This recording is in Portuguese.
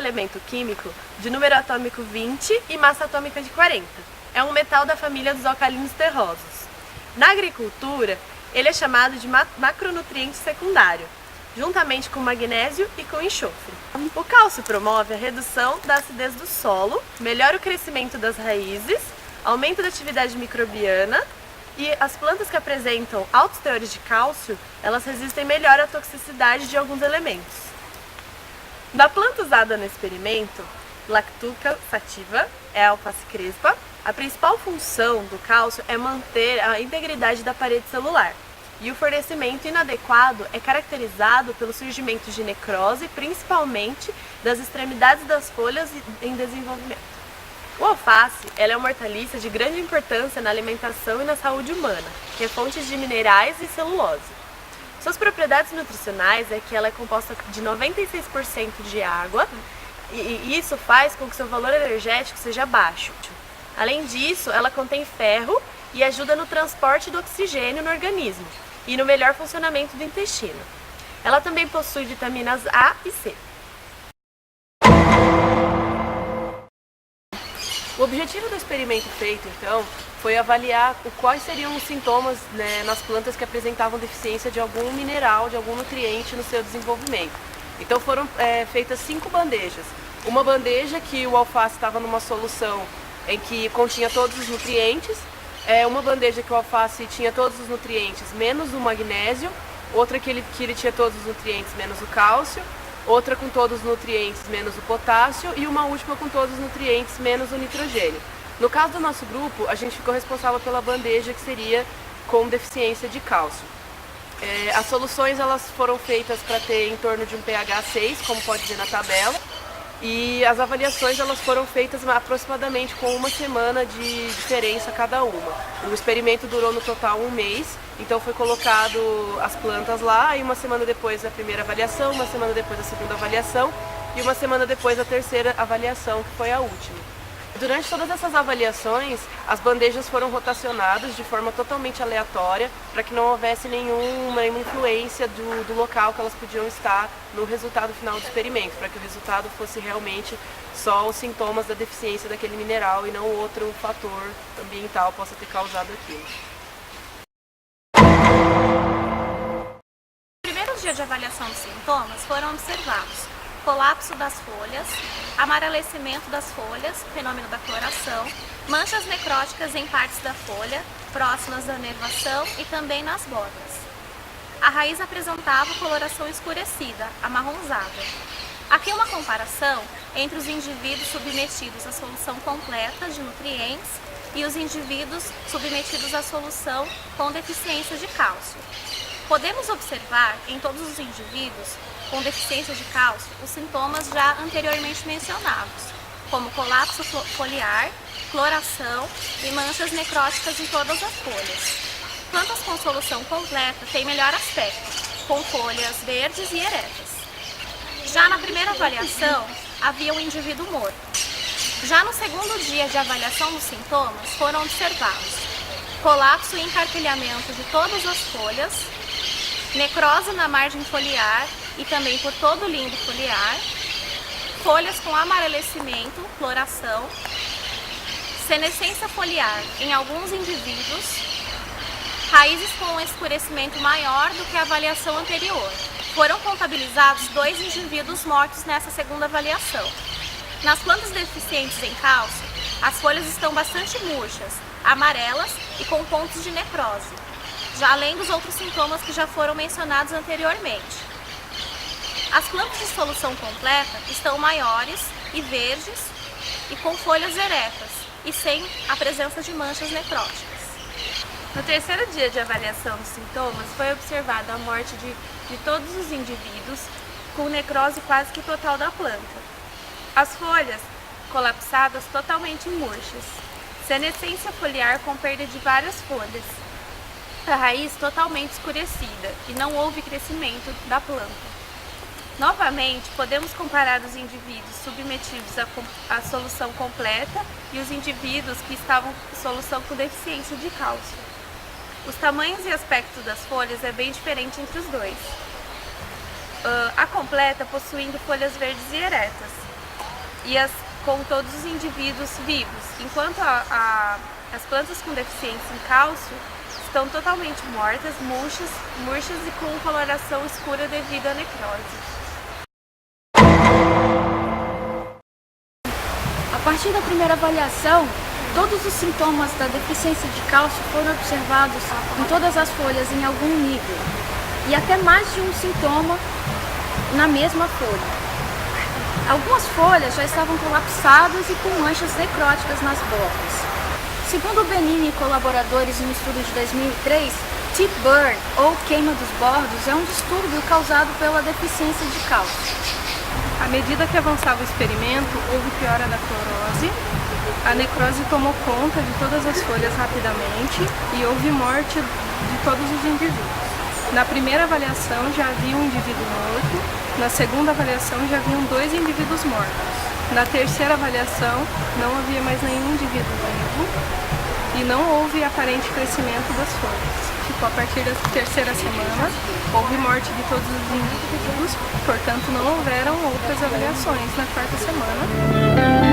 elemento químico de número atômico 20 e massa atômica de 40. É um metal da família dos alcalinos terrosos. Na agricultura, ele é chamado de macronutriente secundário, juntamente com magnésio e com enxofre. O cálcio promove a redução da acidez do solo, melhora o crescimento das raízes, aumenta a atividade microbiana e as plantas que apresentam altos teores de cálcio, elas resistem melhor à toxicidade de alguns elementos. Da planta usada no experimento, Lactuca sativa, é a alface crespa, a principal função do cálcio é manter a integridade da parede celular. E o fornecimento inadequado é caracterizado pelo surgimento de necrose, principalmente das extremidades das folhas em desenvolvimento. O alface ela é uma hortaliça de grande importância na alimentação e na saúde humana, que é fonte de minerais e celulose. Suas propriedades nutricionais é que ela é composta de 96% de água e isso faz com que seu valor energético seja baixo. Além disso, ela contém ferro e ajuda no transporte do oxigênio no organismo e no melhor funcionamento do intestino. Ela também possui vitaminas A e C. O objetivo do experimento feito, então, foi avaliar quais seriam os sintomas nas plantas que apresentavam deficiência de algum mineral, de algum nutriente no seu desenvolvimento. Então foram feitas 5 bandejas. Uma bandeja que o alface estava numa solução em que continha todos os nutrientes, uma bandeja que o alface tinha todos os nutrientes menos o magnésio, outra que ele tinha todos os nutrientes menos o cálcio, outra com todos os nutrientes menos o potássio e uma última com todos os nutrientes menos o nitrogênio. No caso do nosso grupo, a gente ficou responsável pela bandeja que seria com deficiência de cálcio. As soluções elas foram feitas para ter em torno de um pH 6, como pode ver na tabela, e as avaliações elas foram feitas aproximadamente com 1 semana de diferença cada uma. O experimento durou no total 1 mês, então foi colocado as plantas lá e 1 semana depois a primeira avaliação, 1 semana depois a segunda avaliação e 1 semana depois a terceira avaliação, que foi a última. Durante todas essas avaliações, as bandejas foram rotacionadas de forma totalmente aleatória para que não houvesse nenhuma influência do local que elas podiam estar no resultado final do experimento, para que o resultado fosse realmente só os sintomas da deficiência daquele mineral e não outro fator ambiental possa ter causado aquilo. Nos primeiros dias de avaliação dos sintomas foram observados colapso das folhas, amarelecimento das folhas, fenômeno da coloração, manchas necróticas em partes da folha, próximas da nervação e também nas bordas. A raiz apresentava coloração escurecida, amarronzada. Aqui uma comparação entre os indivíduos submetidos à solução completa de nutrientes e os indivíduos submetidos à solução com deficiência de cálcio. Podemos observar em todos os indivíduos com deficiência de cálcio os sintomas já anteriormente mencionados, como colapso foliar, coloração e manchas necróticas em todas as folhas. Plantas com solução completa têm melhor aspecto, com folhas verdes e eretas. Já na primeira avaliação, havia um indivíduo morto. Já no segundo dia de avaliação dos sintomas, foram observados colapso e encarquilhamento de todas as folhas, necrose na margem foliar e também por todo o limbo foliar, folhas com amarelecimento, coloração, senescência foliar em alguns indivíduos, raízes com um escurecimento maior do que a avaliação anterior. Foram contabilizados 2 indivíduos mortos nessa segunda avaliação. Nas plantas deficientes em cálcio, as folhas estão bastante murchas, amarelas e com pontos de necrose, já além dos outros sintomas que já foram mencionados anteriormente. As plantas de solução completa estão maiores e verdes e com folhas eretas e sem a presença de manchas necróticas. No terceiro dia de avaliação dos sintomas, foi observada a morte de todos os indivíduos com necrose quase que total da planta. As folhas colapsadas totalmente murchas, senescência foliar com perda de várias folhas, a raiz totalmente escurecida e não houve crescimento da planta. Novamente, podemos comparar os indivíduos submetidos à solução completa e os indivíduos que estavam em solução com deficiência de cálcio. Os tamanhos e aspectos das folhas é bem diferente entre os dois. A completa possuindo folhas verdes e eretas, com todos os indivíduos vivos, enquanto as plantas com deficiência em cálcio estão totalmente mortas, murchas e com coloração escura devido à necrose. A partir da primeira avaliação, todos os sintomas da deficiência de cálcio foram observados em todas as folhas em algum nível, e até mais de um sintoma na mesma folha. Algumas folhas já estavam colapsadas e com manchas necróticas nas bordas. Segundo Benini e colaboradores em um estudo de 2003, tip burn, ou queima dos bordos, é um distúrbio causado pela deficiência de cálcio. À medida que avançava o experimento, houve piora da clorose, a necrose tomou conta de todas as folhas rapidamente e houve morte de todos os indivíduos. Na primeira avaliação já havia um indivíduo morto, na segunda avaliação já haviam 2 indivíduos mortos. Na terceira avaliação não havia mais nenhum indivíduo vivo e não houve aparente crescimento das folhas. A partir da terceira semana, houve morte de todos os indivíduos, portanto não houveram outras avaliações na quarta semana.